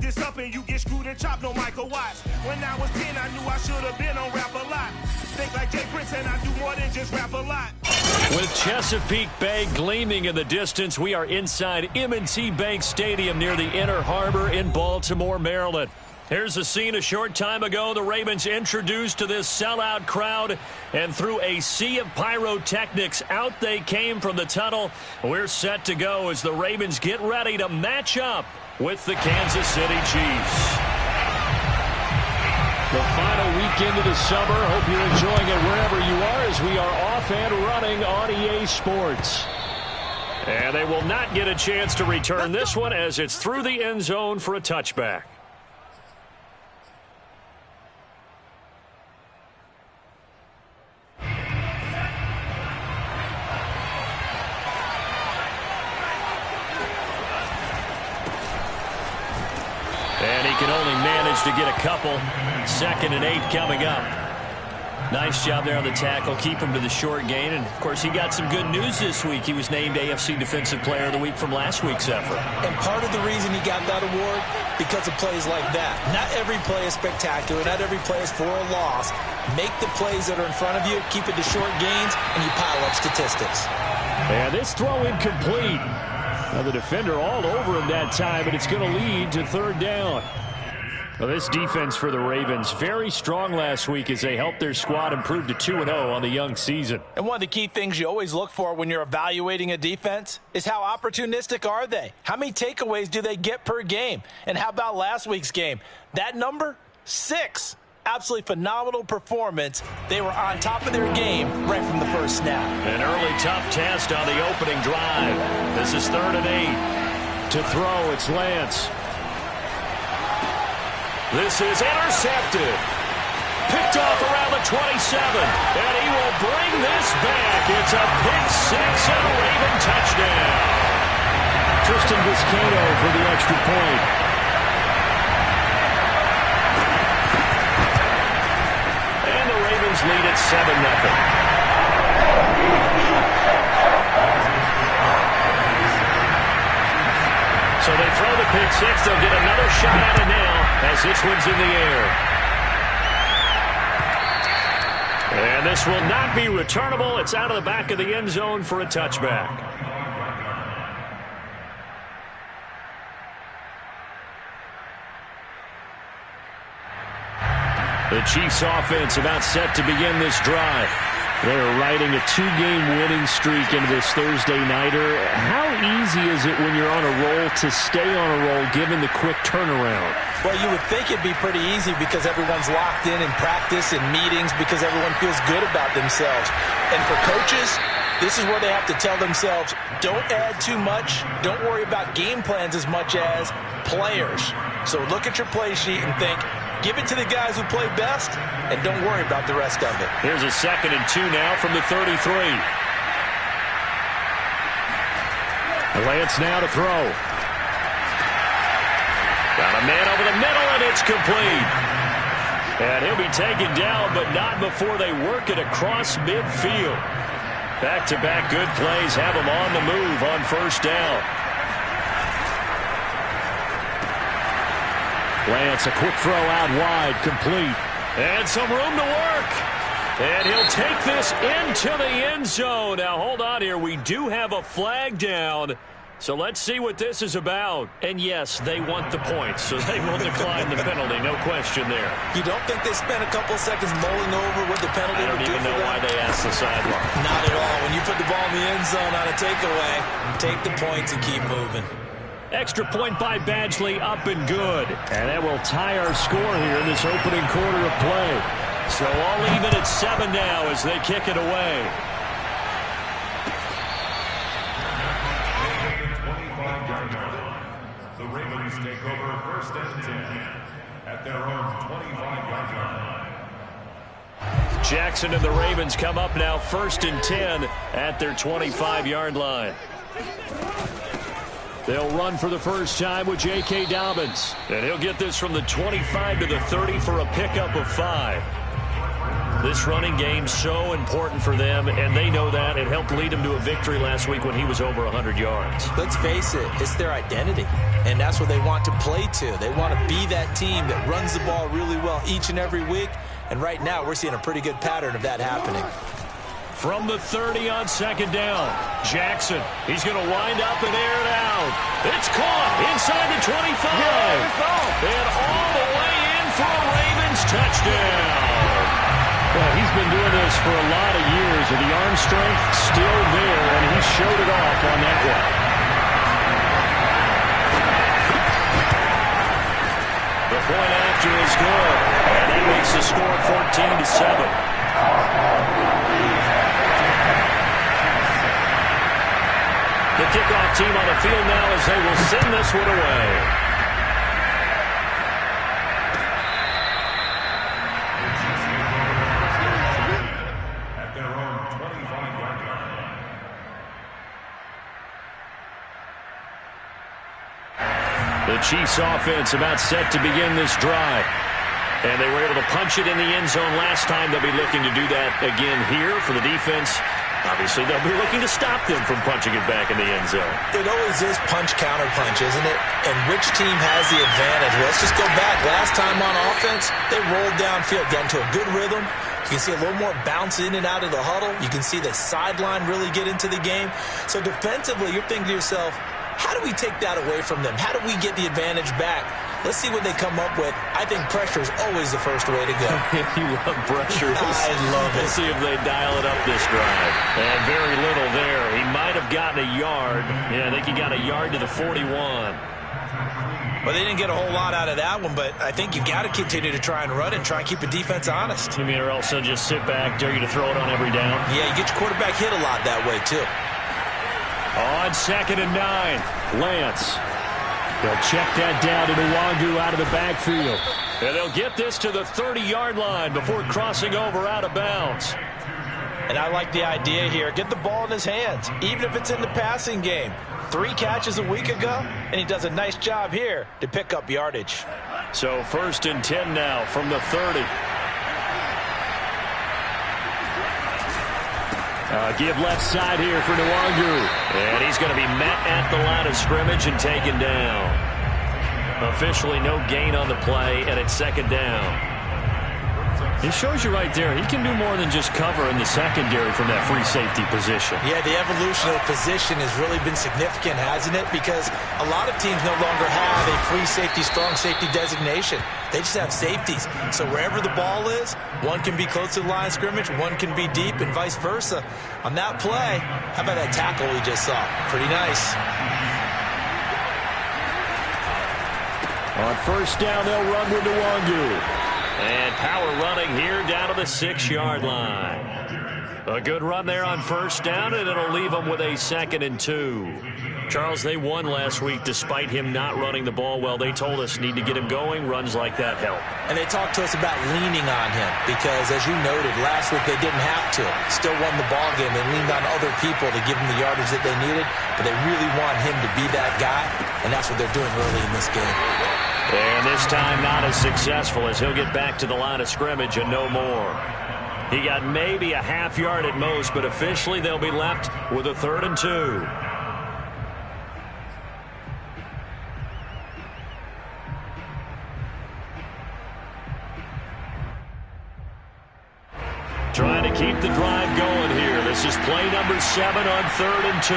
this up and you get screwed and chopped, no Michael Watts. When I was 10, I knew I should have been on Rap a Lot. Think like Jay Prince and I do more than just rap a lot. With Chesapeake Bay gleaming in the distance, we are inside M&T Bank Stadium near the Inner Harbor in Baltimore, Maryland. Here's the scene a short time ago. The Ravens introduced to this sellout crowd, and through a sea of pyrotechnics, out they came from the tunnel. We're set to go as the Ravens get ready to match up with the Kansas City Chiefs. The final weekend of the summer. Hope you're enjoying it wherever you are as we are off and running on EA Sports. And they will not get a chance to return this one as it's through the end zone for a touchback. And he can only manage to get a couple. 2nd and 8 coming up. Nice job there on the tackle. Keep him to the short gain. And, of course, he got some good news this week. He was named AFC Defensive Player of the Week from last week's effort. And part of the reason he got that award, because of plays like that. Not every play is spectacular. Not every play is for a loss. Make the plays that are in front of you, keep it to short gains, and you pile up statistics. And this throw incomplete. Now the defender all over him that time, but it's going to lead to 3rd down. Well, this defense for the Ravens, very strong last week as they helped their squad improve to 2-0 on the young season. And one of the key things you always look for when you're evaluating a defense is how opportunistic are they? How many takeaways do they get per game? And how about last week's game? That number, 6. Absolutely phenomenal performance. They were on top of their game right from the first snap. An early tough test on the opening drive. This is 3rd and 8. To throw, it's Lance. This is intercepted. Picked off around the 27. And he will bring this back. It's a pick 6 and a Raven touchdown. Tristan Vizcaino for the extra point. And the Ravens lead at 7-0. So they throw the pick 6. They'll get another shot at it now as this one's in the air. And this will not be returnable. It's out of the back of the end zone for a touchback. The Chiefs offense about set to begin this drive. They're riding a 2-game winning streak into this Thursday nighter. How easy is it when you're on a roll to stay on a roll given the quick turnaround? Well, you would think it'd be pretty easy because everyone's locked in practice and meetings because everyone feels good about themselves. And for coaches, this is where they have to tell themselves, don't add too much. Don't worry about game plans as much as players. So look at your play sheet and think, give it to the guys who play best, and don't worry about the rest of it. Here's a 2nd and 2 now from the 33. Lance now to throw. Got a man over the middle, and it's complete. And he'll be taken down, but not before they work it across midfield. Back-to-back good plays have him on the move on 1st down. Lance, a quick throw out wide, complete. And some room to work. And he'll take this into the end zone. Now, hold on here. We do have a flag down. So let's see what this is about. And, yes, they want the points, so they will decline the penalty. No question there. You don't think they spent a couple seconds mulling over what the penalty would do for them? I don't even know why they asked the sideline. Not at all. When you put the ball in the end zone on a takeaway, take the points and keep moving. Extra point by Badgley, up and good. And that will tie our score here in this opening quarter of play. So all even at 7 now as they kick it away. The Ravens take over 1st and 10 at their own 25-yard line. Jackson and the Ravens come up now 1st and 10 at their 25-yard line. They'll run for the first time with J.K. Dobbins. And he'll get this from the 25 to the 30 for a pickup of 5. This running game so important for them, and they know that. It helped lead them to a victory last week when he was over 100 yards. Let's face it, it's their identity, and that's what they want to play to. They want to be that team that runs the ball really well each and every week, and right now we're seeing a pretty good pattern of that happening. From the 30 on second down, Jackson. He's going to wind up and air it out. It's caught inside the 25. And all the way in for a Ravens touchdown. Well, he's been doing this for a lot of years, and the arm strength still there, and he showed it off on that one. The point after is good, and that makes the score 14-7. The kickoff team on the field now as they will send this one away. At their own 25-yard line. The Chiefs offense about set to begin this drive. And they were able to punch it in the end zone last time. They'll be looking to do that again here for the defense. Obviously, they'll be looking to stop them from punching it back in the end zone. It always is punch-counter-punch, isn't it? And which team has the advantage? Well, let's just go back. Last time on offense, they rolled downfield, got into a good rhythm. You can see a little more bounce in and out of the huddle. You can see the sideline really get into the game. So defensively, you're thinking to yourself, how do we take that away from them? How do we get the advantage back? Let's see what they come up with. I think pressure is always the first way to go. You love pressure. I love it. Let's see if they dial it up this drive. And very little there. He might have gotten a yard. Yeah, I think he got a yard to the 41. Well, they didn't get a whole lot out of that one, but I think you got to continue to try and run and try and keep the defense honest. You mean, or else they'll just sit back, dare you to throw it on every down? Yeah, you get your quarterback hit a lot that way, too. On 2nd and 9, Lance. They'll check that down to Nwangu out of the backfield. And they'll get this to the 30-yard line before crossing over out of bounds. And I like the idea here. Get the ball in his hands, even if it's in the passing game. 3 catches a week ago, and he does a nice job here to pick up yardage. So 1st and 10 now from the 30. Give left side here for Nwangu. And he's going to be met at the line of scrimmage and taken down. Officially no gain on the play, and it's 2nd down. It shows you right there, he can do more than just cover in the secondary from that free safety position. Yeah, the evolution of the position has really been significant, hasn't it? Because a lot of teams no longer have a free safety, strong safety designation. They just have safeties. So wherever the ball is, one can be close to the line of scrimmage, one can be deep, and vice versa. On that play, how about that tackle we just saw? Pretty nice. On 1st down, they'll run with Nwangu. And power running here down to the 6-yard line. A good run there on 1st down, and it'll leave them with a 2nd and 2. Charles, they won last week despite him not running the ball well. They told us need to get him going. Runs like that help. And they talked to us about leaning on him because, as you noted, last week they didn't have to. Still won the ball game. They leaned on other people to give them the yardage that they needed, but they really want him to be that guy, and that's what they're doing early in this game. And this time not as successful as he'll get back to the line of scrimmage and no more. He got maybe a half yard at most, but officially they'll be left with a 3rd and 2. Trying to keep the drive going here. This is play number 7 on 3rd and 2.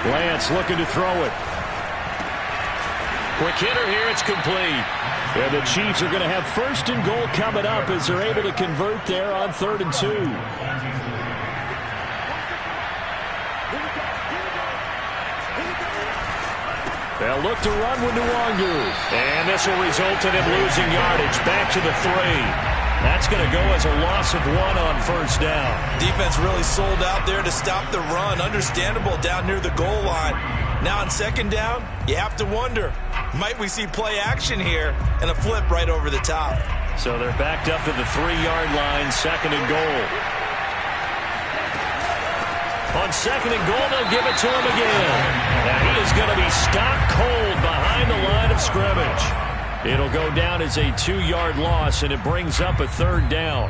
Lance looking to throw it. Quick hitter here. It's complete. And the Chiefs are going to have 1st and goal coming up as they're able to convert there on 3rd and 2. They'll look to run with Nwangu. And this will result in him losing yardage. Back to the 3. That's going to go as a loss of 1 on 1st down. Defense really sold out there to stop the run. Understandable down near the goal line. Now on 2nd down, you have to wonder, might we see play action here and a flip right over the top? So they're backed up to the 3-yard line, 2nd and goal. On second and goal, they'll give it to him again. Now he is going to be stopped cold behind the line of scrimmage. It'll go down as a 2-yard loss, and it brings up a third down.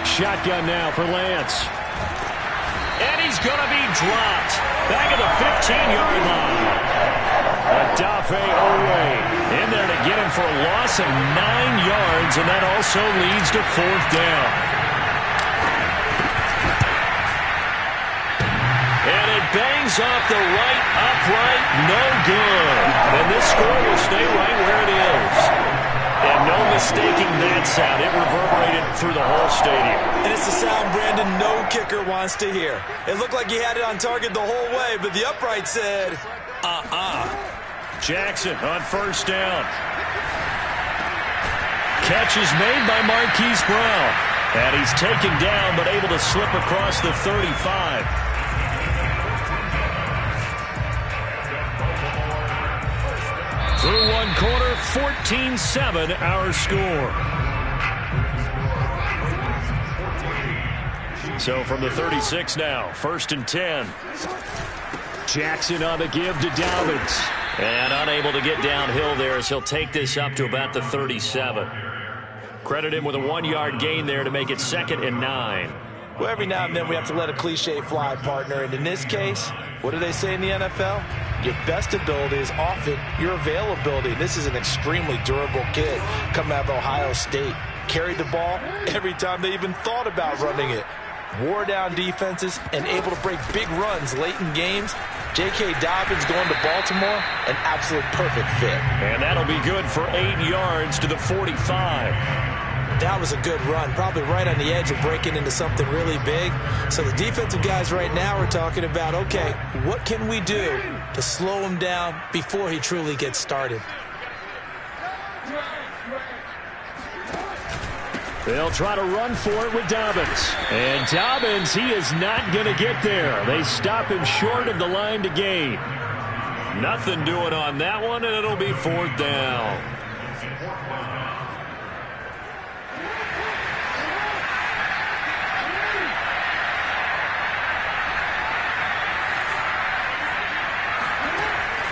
Shotgun now for Lance. And he's going to be dropped. Back at the 15-yard line. Odafe Oweh in there to get him for a loss of 9 yards, and that also leads to fourth down. And it bangs off the right upright, no good. And this score will stay right where it is. And no mistaking that sound. It reverberated through the whole stadium. And it's the sound Brandon no kicker wants to hear. It looked like he had it on target the whole way, but the upright said, Jackson on first down. Catch is made by Marquise Brown. And he's taken down, but able to slip across the 35. Through one quarter, 14-7 our score. So from the 36 now, first and 10. Jackson on the give to Dobbins. And unable to get downhill there as he'll take this up to about the 37. Credit him with a 1-yard gain there to make it 2nd and 9. Well, every now and then we have to let a cliche fly, partner. And in this case, what do they say in the NFL? Your best ability is often your availability. This is an extremely durable kid coming out of Ohio State. Carried the ball every time they even thought about running it. Wore down defenses and able to break big runs late in games. J.K. Dobbins going to Baltimore, an absolute perfect fit. And that'll be good for 8 yards to the 45. That was a good run, probably right on the edge of breaking into something really big. So the defensive guys right now are talking about, okay, what can we do to slow him down before he truly gets started? They'll try to run for it with Dobbins. And Dobbins, he is not going to get there. They stop him short of the line to gain. Nothing doing on that one, and it'll be fourth down.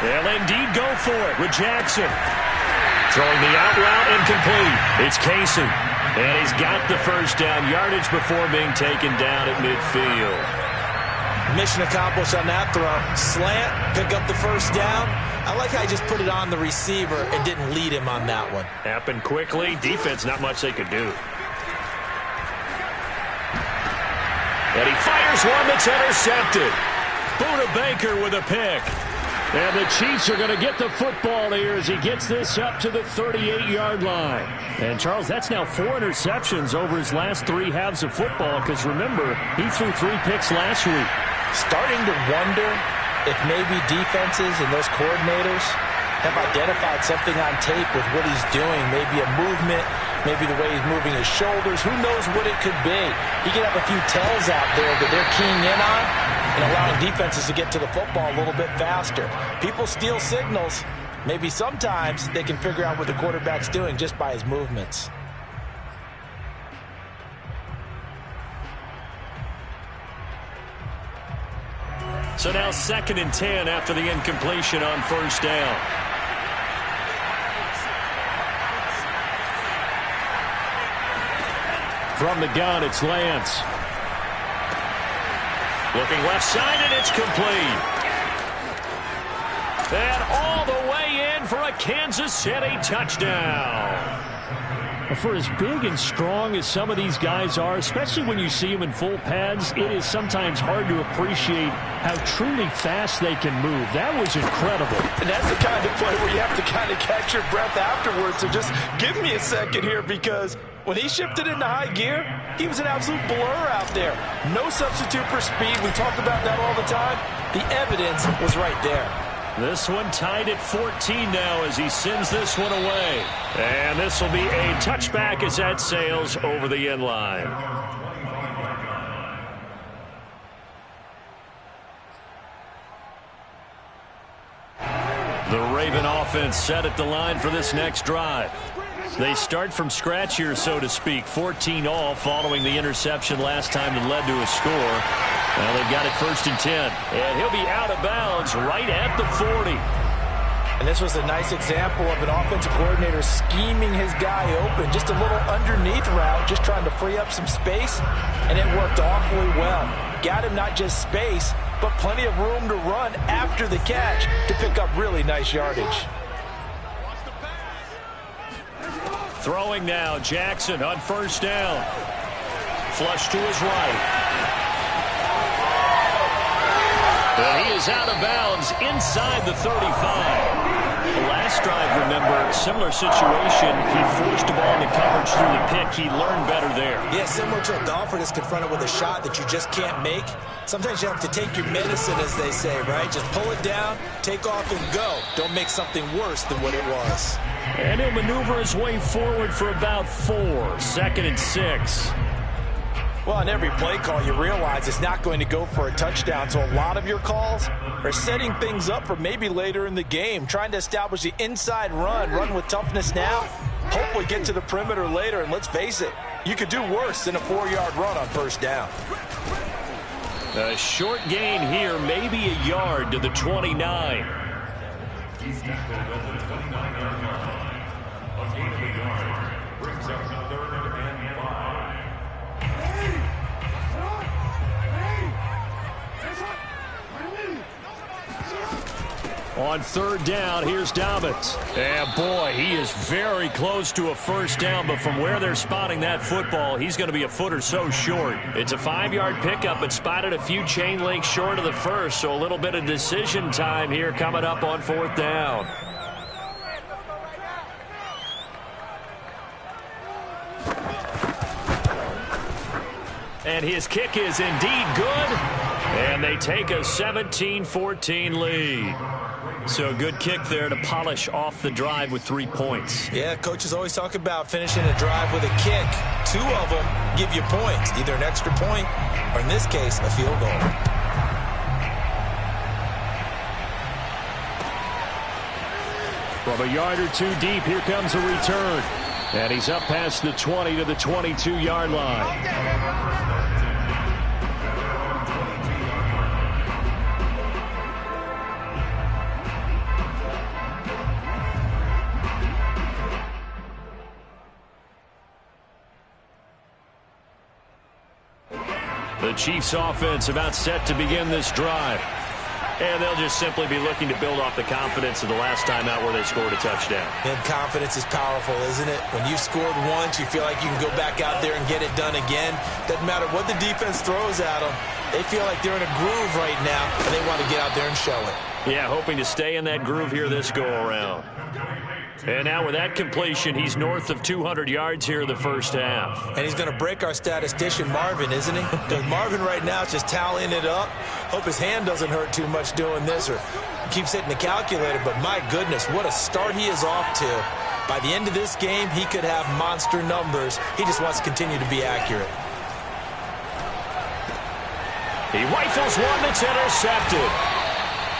They'll indeed go for it with Jackson. Throwing the out route incomplete. It's Casey. And he's got the first down yardage before being taken down at midfield. Mission accomplished on that throw. Slant, pick up the first down. I like how I just put it on the receiver and didn't lead him on that one. Happened quickly. Defense, not much they could do. And he fires one that's intercepted. Buda Baker with a pick. And the Chiefs are going to get the football here as he gets this up to the 38-yard line. And, Charles, that's now 4 interceptions over his last 3 halves of football because, remember, he threw 3 picks last week. Starting to wonder if maybe defenses and those coordinators have identified something on tape with what he's doing. Maybe a movement, maybe the way he's moving his shoulders. Who knows what it could be? He could have a few tells out there that they're keying in on and allowing defenses to get to the football a little bit faster. People steal signals. Maybe sometimes they can figure out what the quarterback's doing just by his movements. So now 2nd and 10 after the incompletion on first down. From the gun, it's Lance. Looking left side, and it's complete. And all the way in for a Kansas City touchdown. For as big and strong as some of these guys are, especially when you see them in full pads, it is sometimes hard to appreciate how truly fast they can move. That was incredible. And that's the kind of play where you have to kind of catch your breath afterwards. So just give me a second here, because when he shifted into high gear, he was an absolute blur out there. No substitute for speed. We talk about that all the time. The evidence was right there. This one tied at 14 now as he sends this one away. And this will be a touchback as that sails over the end line. The Raven offense set at the line for this next drive. They start from scratch here, so to speak. 14-all following the interception last time that led to a score. Well, they've got it 1st and 10. And he'll be out of bounds right at the 40. And this was a nice example of an offensive coordinator scheming his guy open. Just a little underneath route, just trying to free up some space. And it worked awfully well. Got him not just space, but plenty of room to run after the catch to pick up really nice yardage. Throwing now, Jackson on 1st down. Flush to his right. And he is out of bounds inside the 35. Last drive, remember, similar situation. He forced the ball into coverage through the pick. He learned better there. Yeah, similar to a golfer that's confronted with a shot that you just can't make. Sometimes you have to take your medicine, as they say, right? Just pull it down, take off, and go. Don't make something worse than what it was. And he'll maneuver his way forward for about 4. 2nd and 6. Well, on every play call, you realize it's not going to go for a touchdown, so a lot of your calls are setting things up for maybe later in the game, trying to establish the inside run with toughness now, hopefully get to the perimeter later, and let's face it, you could do worse than a 4-yard run on 1st down. A short gain here, maybe a yard to the 29. He's tackled at the 29-yard line. A gain of a yard brings up 3rd and 5. On 3rd down, here's Dobbins. And boy, he is very close to a 1st down, but from where they're spotting that football, he's going to be a foot or so short. It's a 5-yard pickup, but spotted a few chain links short of the 1st, so a little bit of decision time here coming up on 4th down. And his kick is indeed good, and they take a 17-14 lead. So a good kick there to polish off the drive with 3 points. Yeah, coaches always talk about finishing a drive with a kick. 2 of them give you points, either an extra point or, in this case, a field goal. From a yard or 2 deep, here comes a return. And he's up past the 20 to the 22-yard line. The Chiefs offense about set to begin this drive. And they'll just simply be looking to build off the confidence of the last time out where they scored a touchdown. And confidence is powerful, isn't it? When you've scored once, you feel like you can go back out there and get it done again. Doesn't matter what the defense throws at them. They feel like they're in a groove right now, and they want to get out there and show it. Yeah, hoping to stay in that groove here this go-around. And now with that completion, he's north of 200 yards here in the 1st half. And he's going to break our statistician, Marvin, isn't he? Because Marvin right now is just tallying it up. Hope his hand doesn't hurt too much doing this or keeps hitting the calculator. But my goodness, what a start he is off to. By the end of this game, he could have monster numbers. He just wants to continue to be accurate. He rifles one that's intercepted.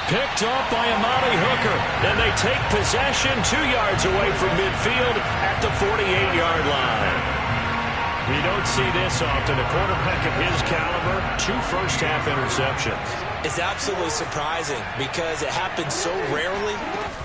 Picked off by Amani Hooker. Then they take possession 2 yards away from midfield at the 48-yard line. You don't see this often. A quarterback of his caliber, 2 first-half interceptions. It's absolutely surprising because it happens so rarely.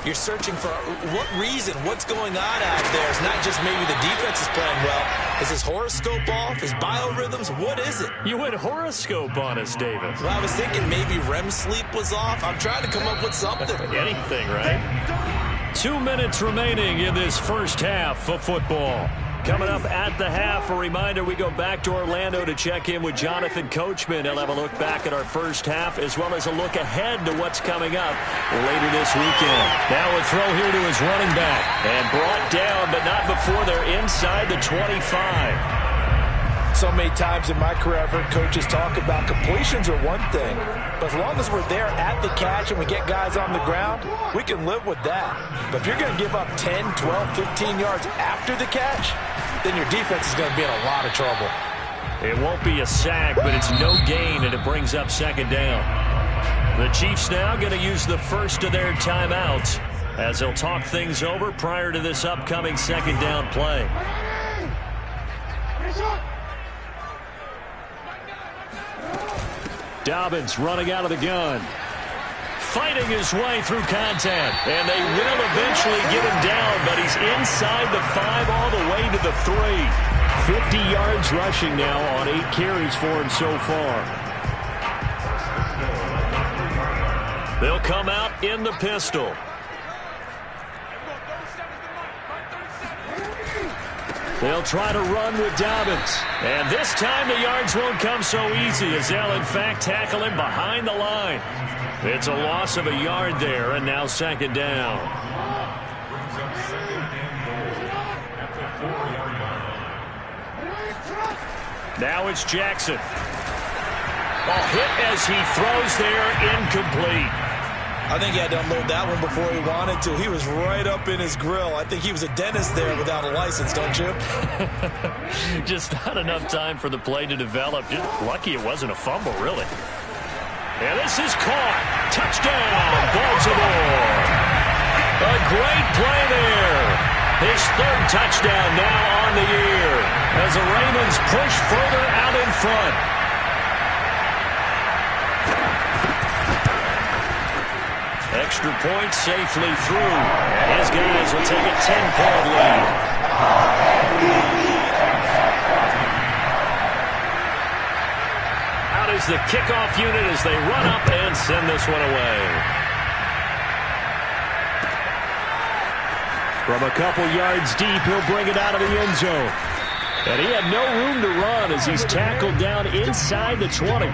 You're searching for what reason, what's going on out there. It's not just maybe the defense is playing well. Is his horoscope off? His biorhythms? What is it? You went horoscope on us, David. Well, I was thinking maybe REM sleep was off. I'm trying to come up with something. Anything, right? 2 minutes remaining in this 1st half of football. Coming up at the half, a reminder, we go back to Orlando to check in with Jonathan Coachman. He'll have a look back at our 1st half as well as a look ahead to what's coming up later this weekend. Now a throw here to his running back. And brought down, but not before they're inside the 25. So many times in my career, I've heard coaches talk about completions are one thing, but as long as we're there at the catch and we get guys on the ground, we can live with that. But if you're going to give up 10, 12, 15 yards after the catch, then your defense is going to be in a lot of trouble. It won't be a sack, but it's no gain, and it brings up 2nd down. The Chiefs now going to use the first of their timeouts as they'll talk things over prior to this upcoming second down play. Dobbins running out of the gun. Fighting his way through contact. And they will eventually get him down, but he's inside the 5 all the way to the 3. 50 yards rushing now on 8 carries for him so far. They'll come out in the pistol. They'll try to run with Dobbins. And this time the yards won't come so easy as they'll, in fact, tackle him behind the line. It's a loss of a yard there, and now second down. Now it's Jackson. Ball hit as he throws there, incomplete. I think he had to unload that one before he wanted to. He was right up in his grill. I think he was a dentist there without a license, don't you? Just not enough time for the play to develop. Just lucky it wasn't a fumble, really. And this is caught. Touchdown, Baltimore. A great play there. His 3rd touchdown now on the year as the Ravens push further out in front. Extra point safely through. And his guys will take a 10-point lead. Out is the kickoff unit as they run up and send this one away. From a couple yards deep, he'll bring it out of the end zone. And he had no room to run as he's tackled down inside the 20.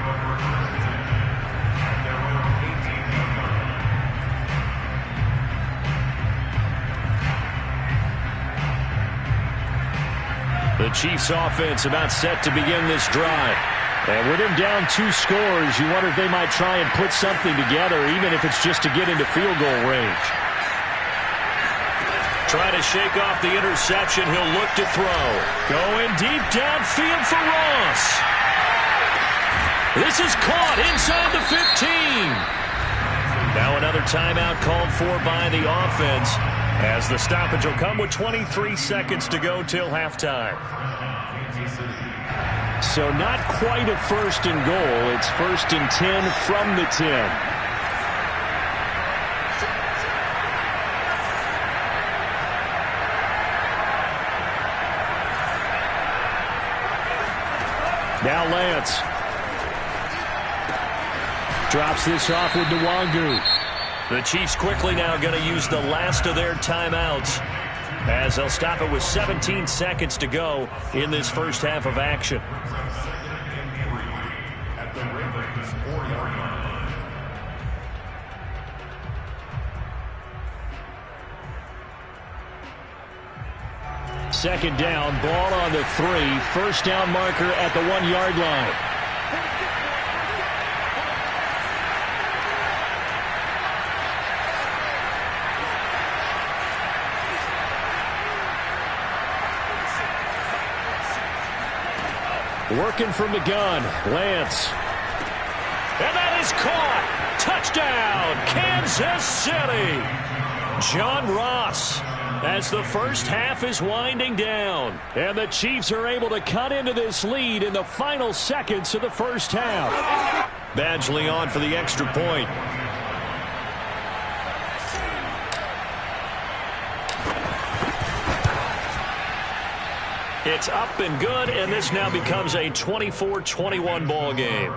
The Chiefs offense about set to begin this drive. And with him down 2 scores, you wonder if they might try and put something together, even if it's just to get into field goal range. Trying to shake off the interception. He'll look to throw. Going deep downfield for Ross. This is caught inside the 15. Now another timeout called for by the offense, as the stoppage will come with 23 seconds to go till halftime. So not quite a 1st and goal. It's 1st and 10 from the 10. Now Lance. Drops this off with Nwangu. The Chiefs quickly now going to use the last of their timeouts, as they'll stop it with 17 seconds to go in this first half of action. Second down, ball on the 3. 1st down marker at the 1-yard line. Working from the gun, Lance. And that is caught. Touchdown, Kansas City. John Ross, as the first half is winding down. And the Chiefs are able to cut into this lead in the final seconds of the first half. Badgley on for the extra point. It's up and good, and this now becomes a 24-21 ball game.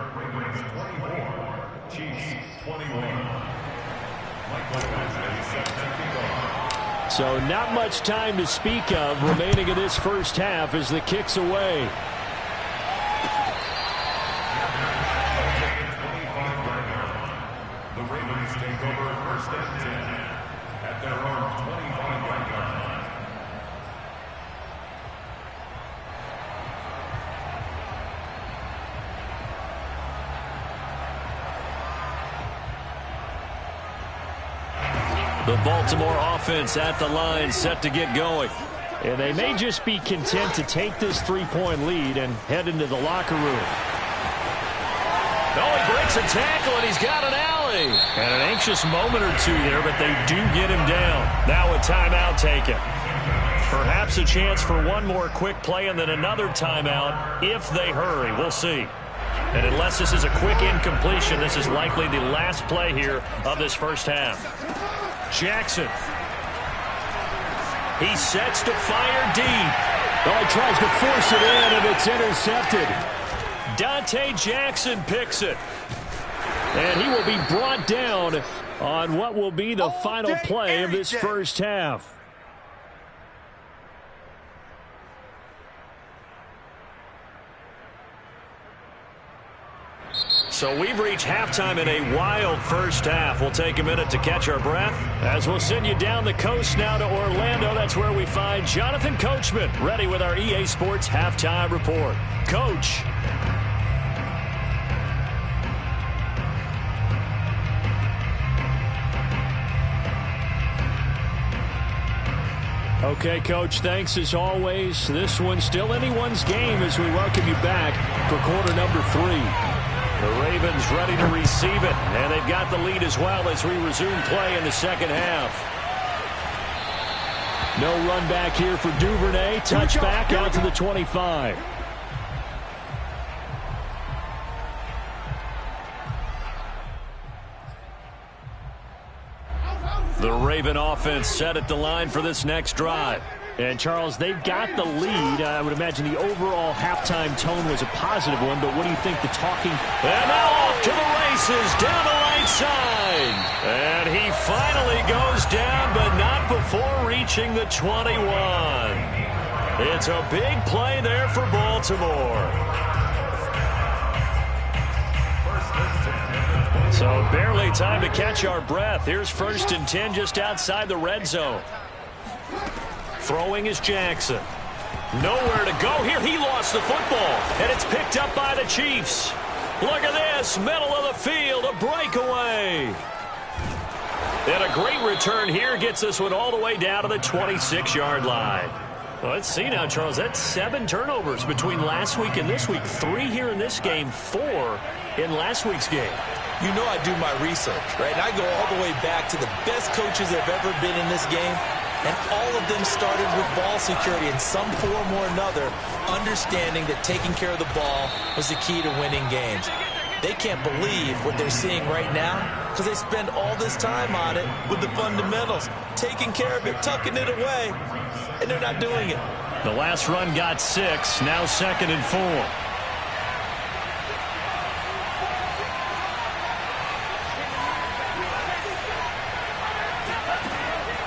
So not much time to speak of remaining in this first half as the kick's away. The Ravens take over 1st and 10 at their own 25-yard line. The Baltimore offense at the line, set to get going. And they may just be content to take this 3-point lead and head into the locker room. Oh, he breaks a tackle, and he's got an Allen. play. And an anxious moment or two there, but they do get him down. Now a timeout taken. Perhaps a chance for one more quick play and then another timeout if they hurry. We'll see. And unless this is a quick incompletion, this is likely the last play here of this first half. Jackson. He sets to fire deep. Oh, he tries to force it in, and it's intercepted. Dante Jackson picks it. And he will be brought down on what will be the final play of this first half. So we've reached halftime in a wild first half. We'll take a minute to catch our breath as we'll send you down the coast now to Orlando. That's where we find Jonathan Coachman ready with our EA Sports Halftime Report. Coach. Okay, Coach, thanks as always. This one's still anyone's game as we welcome you back for quarter number 3. The Ravens ready to receive it, and they've got the lead as well as we resume play in the second half. No run back here for Duvernay. Touchback out to the 25. The Raven offense set at the line for this next drive. And, Charles, they've got the lead. I would imagine the overall halftime tone was a positive one, but what do you think the talking... And now off to the races, down the right side. And he finally goes down, but not before reaching the 21. It's a big play there for Baltimore. So barely time to catch our breath. Here's 1st and 10 just outside the red zone. Throwing is Jackson. Nowhere to go here. He lost the football, and it's picked up by the Chiefs. Look at this, middle of the field, a breakaway. And a great return here gets this one all the way down to the 26-yard line. Well, let's see now, Charles. That's 7 turnovers between last week and this week. 3 here in this game, 4 in last week's game. You know I do my research, right? And I go all the way back to the best coaches that have ever been in this game. And all of them started with ball security in some form or another, understanding that taking care of the ball was the key to winning games. They can't believe what they're seeing right now because they spend all this time on it with the fundamentals, taking care of it, tucking it away, and they're not doing it. The last run got 6, now 2nd and 4.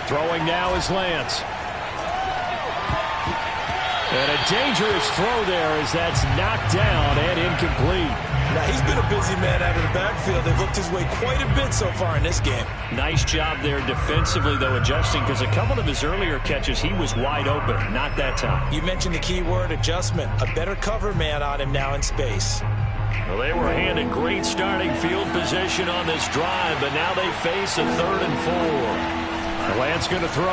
Throwing now is Lance. And a dangerous throw there as that's knocked down and incomplete. Now, he's been a busy man out of the backfield. They've looked his way quite a bit so far in this game. Nice job there defensively, though, adjusting, because a couple of his earlier catches, he was wide open. Not that time. You mentioned the key word, adjustment. A better cover man on him now in space. Well, they were handed great starting field position on this drive, but now they face a 3rd and 4. Lance going to throw.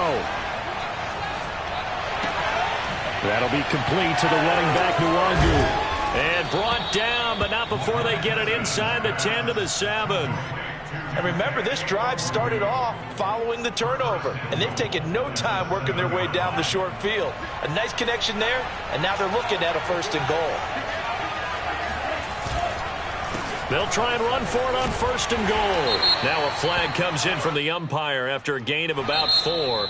That'll be complete to the running back, Nwangu. And brought down, but not before they get it inside the 10 to the 7. And remember, this drive started off following the turnover. And they've taken no time working their way down the short field. A nice connection there, and now they're looking at a 1st and goal. They'll try and run for it on 1st and goal. Now a flag comes in from the umpire after a gain of about 4.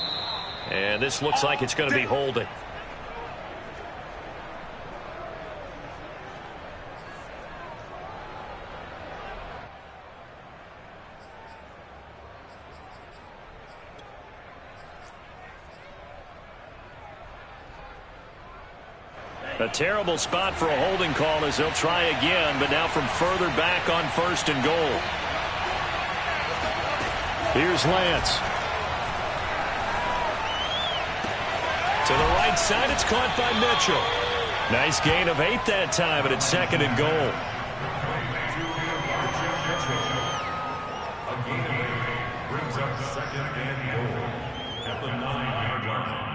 And this looks like it's going to be holding. A terrible spot for a holding call as they'll try again, but now from further back on 1st and goal. Here's Lance. To the right side, it's caught by Mitchell. Nice gain of 8 that time, but it's 2nd and goal. A gain of 8 brings up 2nd and goal at the 9-yard line.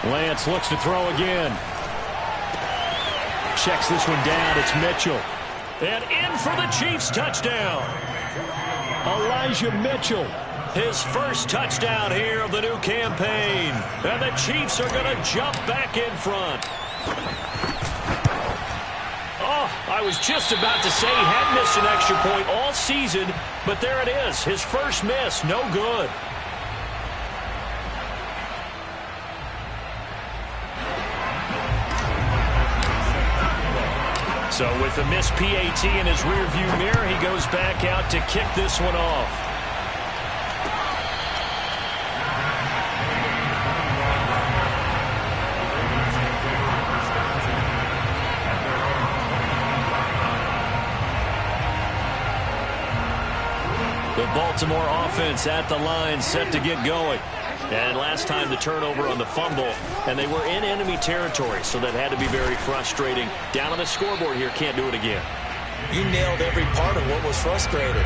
Lance looks to throw again. Checks this one down. It's Mitchell. And in for the Chiefs touchdown. Elijah Mitchell. His first touchdown here of the new campaign. And the Chiefs are going to jump back in front. Oh, I was just about to say he had missed an extra point all season, but there it is. His first miss, no good. So with the missed PAT in his rearview mirror, he goes back out to kick this one off. The Baltimore offense at the line, set to get going. And last time the turnover on the fumble, and they were in enemy territory, so that had to be very frustrating. Down on the scoreboard here, can't do it again. You nailed every part of what was frustrating.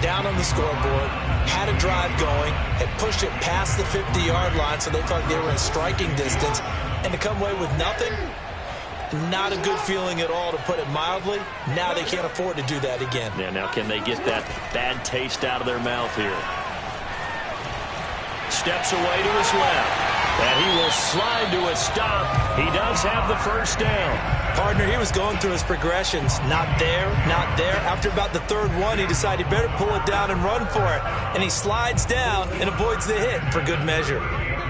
Down on the scoreboard, had a drive going, had pushed it past the 50-yard line so they thought they were in striking distance, and to come away with nothing, not a good feeling at all, to put it mildly. Now they can't afford to do that again. Yeah, now can they get that bad taste out of their mouth here? Steps away to his left, and he will slide to a stop. He does have the first down. Partner, he was going through his progressions. Not there, not there. After about the third one, he decided he better pull it down and run for it. And he slides down and avoids the hit for good measure.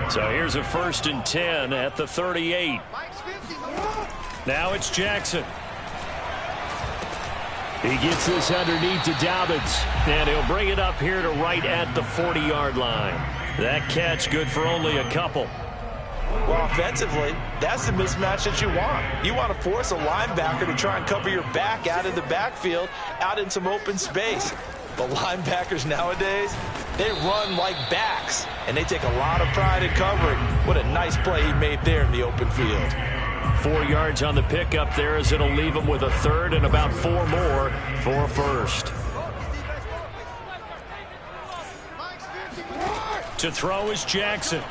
So here's a 1st and 10 at the 38. Now it's Jackson. He gets this underneath to Dobbins, and he'll bring it up here to right at the 40-yard line. That catch good for only a couple. Well, offensively, that's the mismatch that you want. You want to force a linebacker to try and cover your back out of the backfield, out in some open space. But linebackers nowadays, they run like backs, and they take a lot of pride in covering. What a nice play he made there in the open field. 4 yards on the pickup there, as it'll leave him with a third and about 4 more for a first. To throw is Jackson.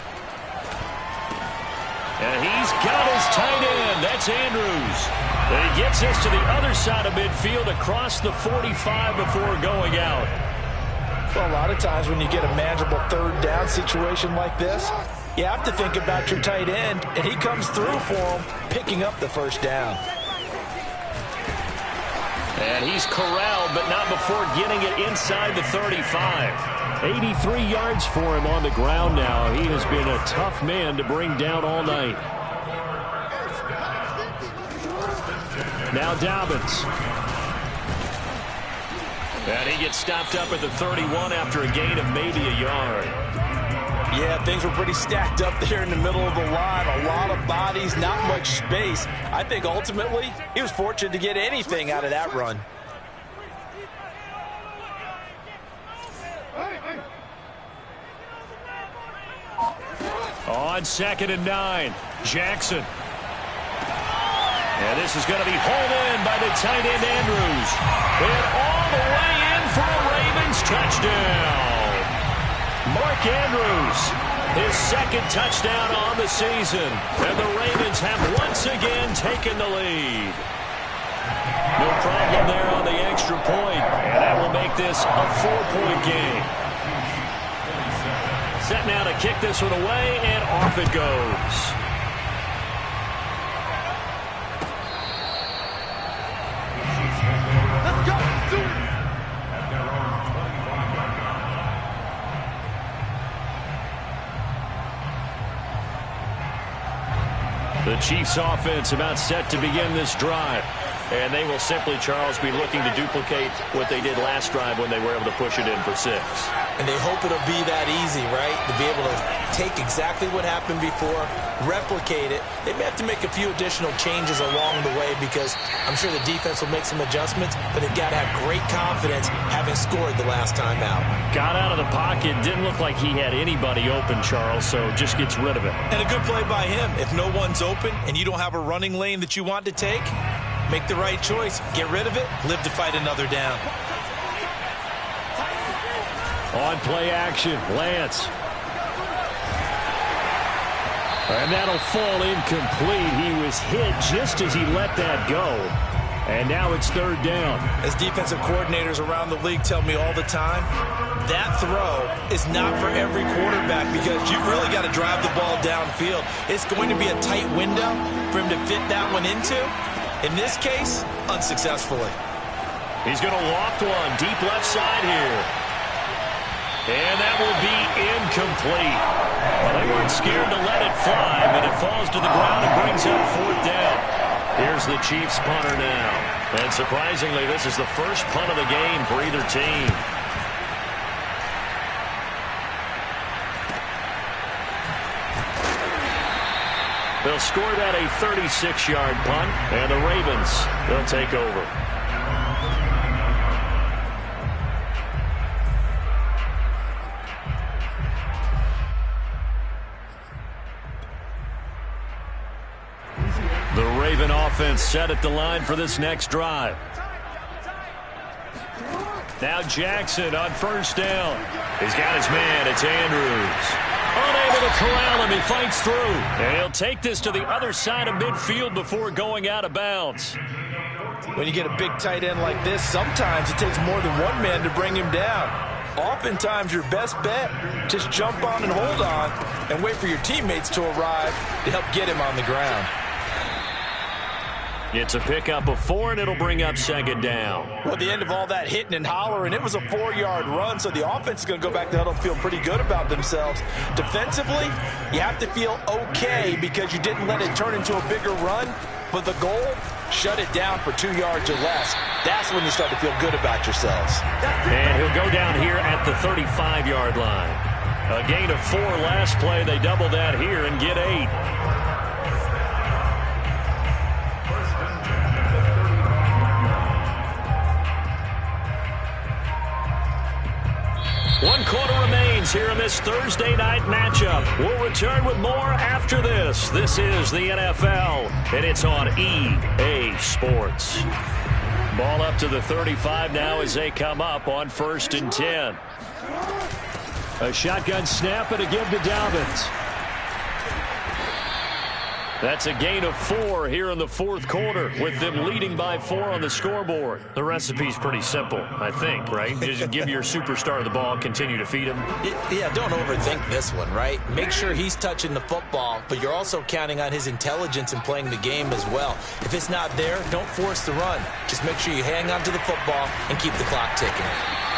And he's got his tight end. That's Andrews. And he gets us to the other side of midfield across the 45 before going out. Well, a lot of times when you get a manageable third down situation like this, you have to think about your tight end, and he comes through for him, picking up the first down. And he's corralled, but not before getting it inside the 35. 83 yards for him on the ground now. He has been a tough man to bring down all night. Now Dobbins. And he gets stopped up at the 31 after a gain of maybe a yard. Yeah, things were pretty stacked up there in the middle of the line. A lot of bodies, not much space. I think ultimately he was fortunate to get anything out of that run. On 2nd and 9, Jackson. And this is going to be hauled in by the tight end Andrews. And all the way in for a Ravens touchdown. Mark Andrews, his 2nd touchdown on the season. And the Ravens have once again taken the lead. No problem there on the extra point. And that will make this a 4-point game. Set now to kick this one away, and off it goes. Let's go. Do it. The Chiefs offense about set to begin this drive. And they will simply, Charles, be looking to duplicate what they did last drive when they were able to push it in for 6. And they hope it'll be that easy, right? To be able to take exactly what happened before, replicate it. They may have to make a few additional changes along the way because I'm sure the defense will make some adjustments, but they've got to have great confidence having scored the last time out. Got out of the pocket. Didn't look like he had anybody open, Charles, so just gets rid of it. And a good play by him. If no one's open and you don't have a running lane that you want to take, make the right choice. Get rid of it. Live to fight another down. On play action, Lance. And that'll fall incomplete. He was hit just as he let that go. And now it's third down. As defensive coordinators around the league tell me all the time, that throw is not for every quarterback because you've really got to drive the ball downfield. It's going to be a tight window for him to fit that one into. In this case, unsuccessfully. He's going to loft one deep left side here. And that will be incomplete. Well, they weren't scared to let it fly, but it falls to the ground and brings up fourth down. Here's the Chiefs punter now. And surprisingly, this is the first punt of the game for either team. They'll score that a 36-yard punt, and the Ravens, they'll take over. The Raven offense set at the line for this next drive. Now Jackson on first down. He's got his man. It's Andrews. Unable to corral him. He fights through. And he'll take this to the other side of midfield before going out of bounds. When you get a big tight end like this, sometimes it takes more than one man to bring him down. Oftentimes, your best bet, just jump on and hold on and wait for your teammates to arrive to help get him on the ground. It's a pickup of 4, and it'll bring up second down. Well, at the end of all that hitting and hollering, it was a 4-yard run, so the offense is going to go back to huddle and feel pretty good about themselves. Defensively, you have to feel okay because you didn't let it turn into a bigger run, but the goal, shut it down for 2 yards or less. That's when you start to feel good about yourselves. And he'll go down here at the 35-yard line. A gain of 4 last play. They double that here and get 8. One quarter remains here in this Thursday night matchup. We'll return with more after this. This is the NFL, and it's on EA Sports. Ball up to the 35 now as they come up on 1st and 10. A shotgun snap and a give to Dobbins. That's a gain of 4 here in the fourth quarter with them leading by 4 on the scoreboard. The recipe's pretty simple, I think, right? Just give your superstar the ball, continue to feed him. Yeah, don't overthink this one, right? Make sure he's touching the football, but you're also counting on his intelligence in playing the game as well. If it's not there, don't force the run. Just make sure you hang on to the football and keep the clock ticking.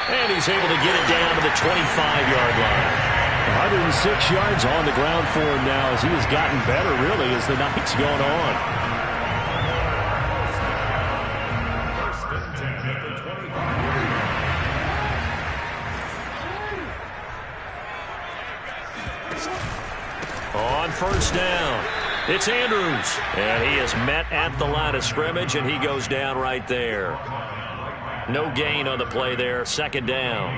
And he's able to get it down to the 25-yard line. 106 yards on the ground for him now as he has gotten better, really, as the night's gone on. On first down, it's Andrews. And he is met at the line of scrimmage, and he goes down right there. No gain on the play there. Second down.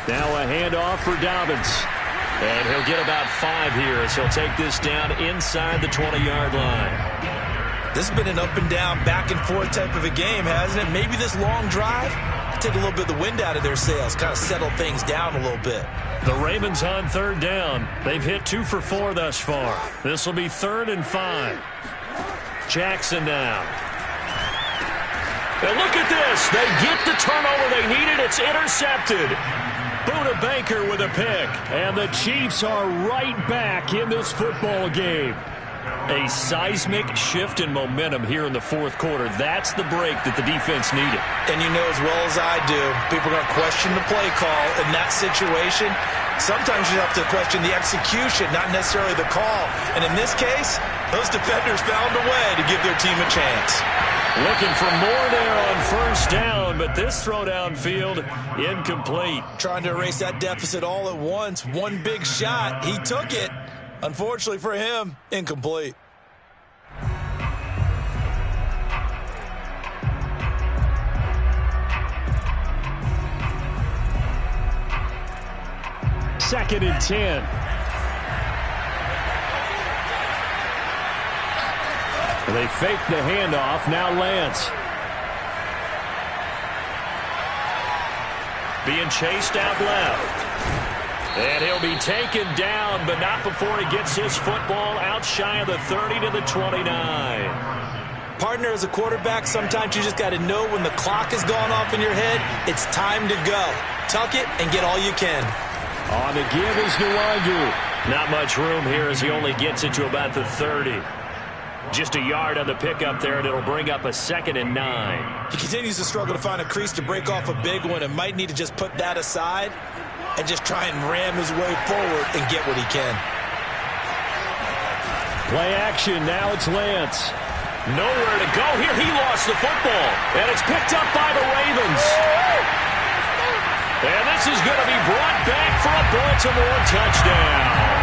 Now a handoff for Dobbins. And he'll get about 5 here as he'll take this down inside the 20-yard line. This has been an up and down, back and forth type of a game, hasn't it? Maybe this long drive take a little bit of the wind out of their sails, kind of settle things down a little bit. The Ravens on third down. They've hit 2 for 4 thus far. This will be 3rd and 5. Jackson now. And look at this. They get the turnover they needed. It's intercepted. Buda Baker with a pick. And the Chiefs are right back in this football game. A seismic shift in momentum here in the fourth quarter. That's the break that the defense needed. And you know as well as I do, people are going to question the play call in that situation. Sometimes you have to question the execution, not necessarily the call. And in this case, those defenders found a way to give their team a chance. Looking for more there on first down, but this throw downfield incomplete. Trying to erase that deficit all at once. One big shot. He took it. Unfortunately for him, incomplete. Second and 10. They fake the handoff. Now Lance. being chased out left. And he'll be taken down, but not before he gets his football out shy of the 30 to the 29. Partner, as a quarterback, sometimes you just got to know when the clock has gone off in your head, it's time to go. Tuck it and get all you can. On the give is Nwangwu. Not much room here as he only gets it to about the 30. Just a yard on the pickup there, and it'll bring up a 2nd and 9. He continues to struggle to find a crease to break off a big one and might need to just put that aside and just try and ram his way forward and get what he can. Play action. Now it's Lance. Nowhere to go here. He lost the football, and it's picked up by the Ravens. And this is going to be brought back for a Baltimore touchdown.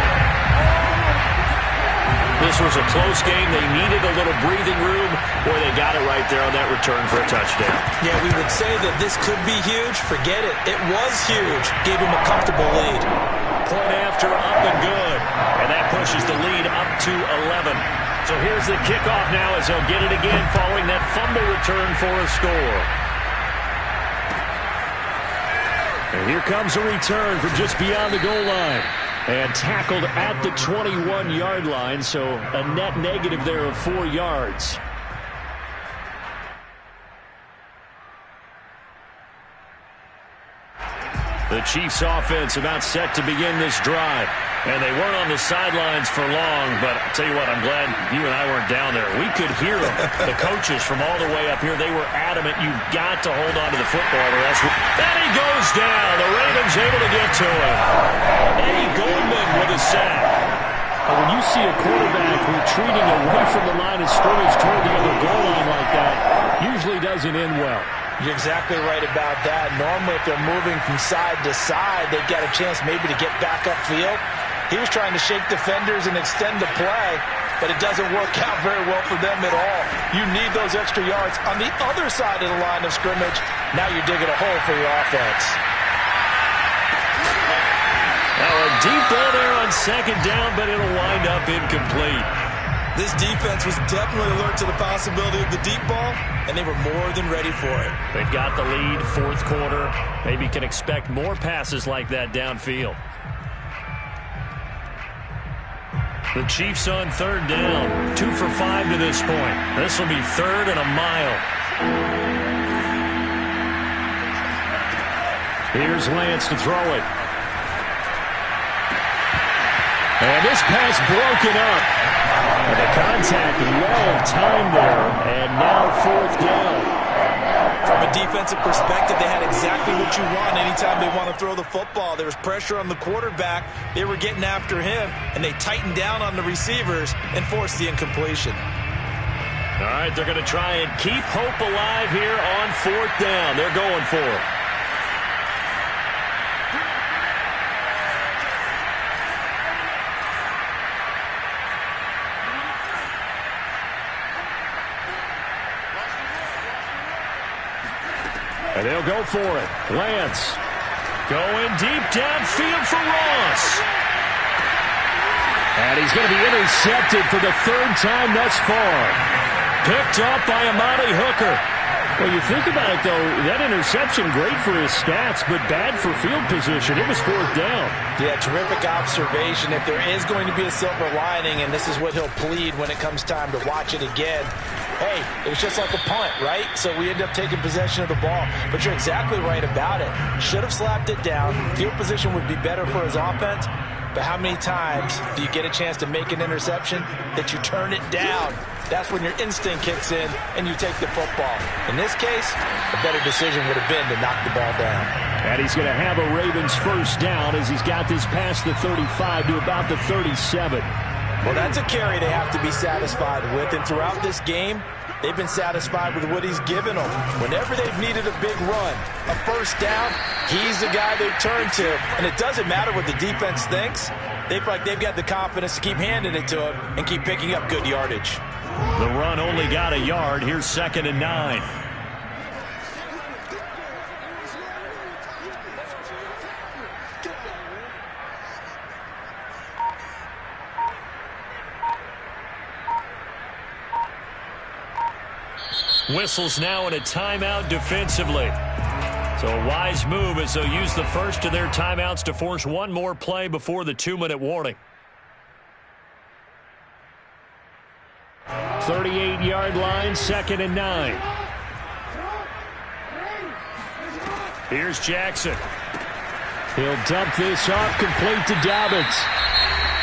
This was a close game. They needed a little breathing room, or they got it right there on that return for a touchdown. Yeah, we would say that this could be huge. Forget it. It was huge. Gave him a comfortable lead. Point after, up and good. And that pushes the lead up to 11. So here's the kickoff now as he'll get it again following that fumble return for a score. And here comes a return from just beyond the goal line. And tackled at the 21-yard line, so a net negative there of 4 yards. The Chiefs offense about set to begin this drive. And they weren't on the sidelines for long, but I'll tell you what, I'm glad you and I weren't down there. We could hear them. The coaches from all the way up here, they were adamant, you've got to hold on to the football or else. And he goes down. The Ravens able to get to him. Eddie Goldman with a sack. And when you see a quarterback retreating away from the line of scrimmage toward the other goal line like that, usually doesn't end well. You're exactly right about that. Normally, if they're moving from side to side, they've got a chance maybe to get back upfield. He was trying to shake defenders and extend the play, but it doesn't work out very well for them at all. You need those extra yards on the other side of the line of scrimmage. Now you're digging a hole for your offense. Now a deep ball there on 2nd down, but it'll wind up incomplete. This defense was definitely alert to the possibility of the deep ball, and they were more than ready for it. They've got the lead, 4th quarter. Maybe can expect more passes like that downfield. The Chiefs on 3rd down. 2 for 5 to this point. This will be 3rd and a mile. Here's Lance to throw it. And this pass broken up. And the contact well timed there. And now 4th down. From a defensive perspective, they had exactly what you want anytime they want to throw the football. There was pressure on the quarterback. They were getting after him, and they tightened down on the receivers and forced the incompletion. All right, they're going to try and keep hope alive here on 4th down. They're going for it. And they'll go for it. Lance. Going deep downfield for Ross. And he's going to be intercepted for the 3rd time thus far. Picked up by Amani Hooker. Well, you think about it, though, that interception, great for his stats, but bad for field position. It was 4th down. Yeah, terrific observation. If there is going to be a silver lining, and this is what he'll plead when it comes time to watch it again, hey, it was just like a punt, right? So we end up taking possession of the ball. But you're exactly right about it. Should have slapped it down. Field position would be better for his offense. But how many times do you get a chance to make an interception that you turn it down? That's when your instinct kicks in and you take the football. In this case, a better decision would have been to knock the ball down. And he's going to have a Ravens 1st down as he's got this past the 35 to about the 37. Well, that's a carry they have to be satisfied with. And throughout this game, they've been satisfied with what he's given them. Whenever they've needed a big run, a 1st down, he's the guy they've turned to. And it doesn't matter what the defense thinks. They feel like they've got the confidence to keep handing it to him and keep picking up good yardage. The run only got a yard. Here's 2nd and 9. Whistles now in a timeout defensively. So a wise move as they'll use the first of their timeouts to force one more play before the 2-minute warning. 38-yard line, 2nd and 9. Here's Jackson. He'll dump this off, complete to Dobbins.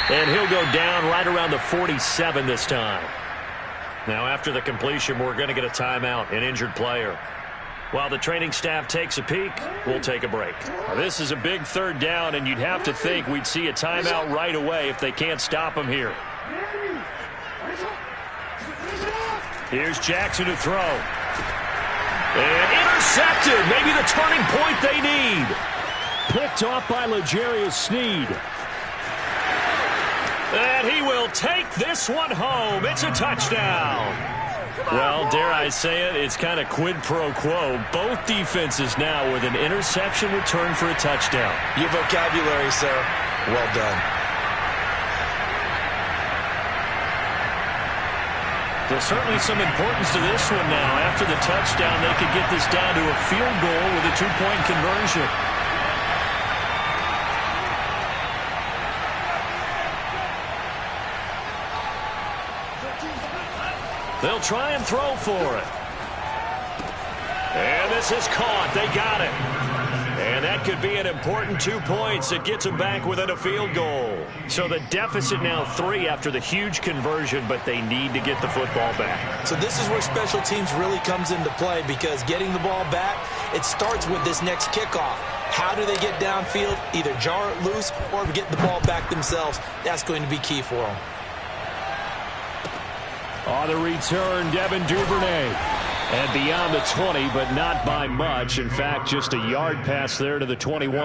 And he'll go down right around the 47 this time. Now after the completion, we're going to get a timeout, an injured player. While the training staff takes a peek, we'll take a break. Now, this is a big 3rd down, and you'd have to think we'd see a timeout right away if they can't stop him here. Here's Jackson to throw. And intercepted. Maybe the turning point they need. Picked off by L'Jarius Sneed. And he will take this one home. It's a touchdown. Well, dare I say it, it's kind of quid pro quo. Both defenses now with an interception return for a touchdown. Your vocabulary, sir. Well done. There's certainly some importance to this one now. After the touchdown, they could get this down to a field goal with a 2-point conversion. They'll try and throw for it. And this is caught. They got it. And that could be an important 2 points. It gets them back within a field goal. So the deficit now 3 after the huge conversion, but they need to get the football back. So this is where special teams really comes into play, because getting the ball back, it starts with this next kickoff. How do they get downfield? Either jar it loose or get the ball back themselves. That's going to be key for them. On the return, Devin Duvernay. And beyond the 20, but not by much. In fact, just a yard pass there to the 21.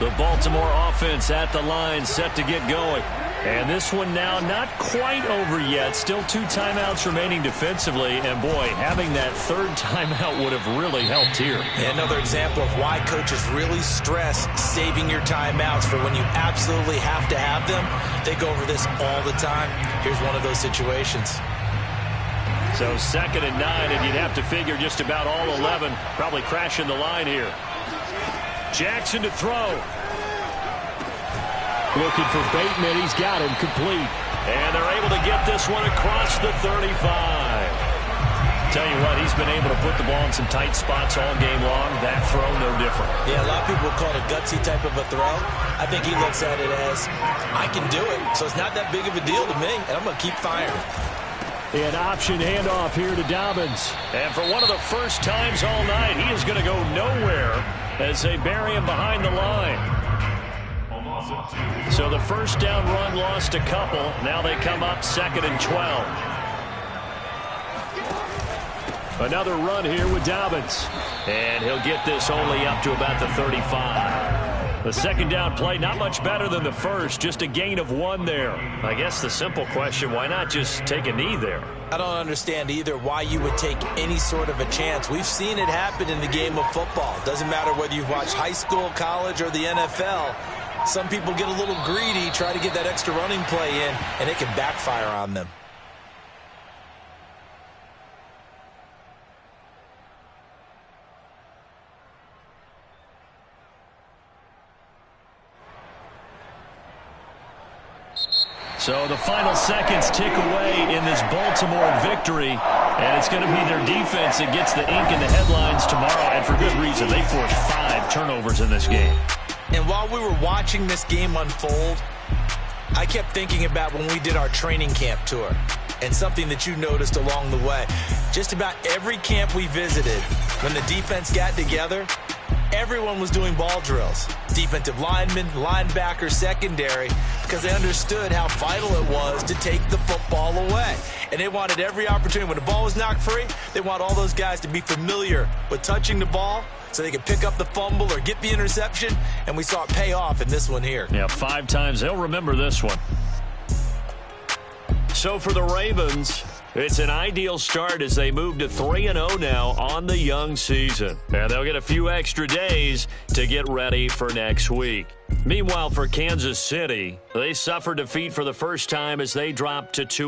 The Baltimore offense at the line, set to get going. And this one now not quite over yet. Still 2 timeouts remaining defensively. And, boy, having that 3rd timeout would have really helped here. Yeah, another example of why coaches really stress saving your timeouts for when you absolutely have to have them. They go over this all the time. Here's one of those situations. So 2nd and 9, and you'd have to figure just about all 11 probably crashing the line here. Jackson to throw. Looking for Bateman. He's got him complete. And they're able to get this one across the 35. Tell you what, he's been able to put the ball in some tight spots all game long. That throw, no different. Yeah, a lot of people call it a gutsy type of a throw. I think he looks at it as, I can do it, so it's not that big of a deal to me, and I'm going to keep firing. An option handoff here to Dobbins. And for one of the first times all night, he is going to go nowhere as they bury him behind the line. So the first down run lost a couple. Now they come up 2nd and 12. Another run here with Dobbins. And he'll get this only up to about the 35. The 2nd down play, not much better than the first, just a gain of 1 there. I guess the simple question, why not just take a knee there? I don't understand either why you would take any sort of a chance. We've seen it happen in the game of football. Doesn't matter whether you've watched high school, college, or the NFL. Some people get a little greedy, try to get that extra running play in, and it can backfire on them. So the final seconds tick away in this Baltimore victory, and it's going to be their defense that gets the ink in the headlines tomorrow, and for good reason. They forced 5 turnovers in this game. And while we were watching this game unfold, I kept thinking about when we did our training camp tour and something that you noticed along the way. Just about every camp we visited, when the defense got together, everyone was doing ball drills. Defensive linemen, linebackers, secondary, because they understood how vital it was to take the football away. And they wanted every opportunity. When the ball was knocked free, they want all those guys to be familiar with touching the ball so they could pick up the fumble or get the interception, and we saw it pay off in this one here. Yeah, 5 times. They'll remember this one. So so for the Ravens, it's an ideal start as they move to 3-0 now on the young season. And they'll get a few extra days to get ready for next week. Meanwhile, for Kansas City, they suffered defeat for the first time as they dropped to 2.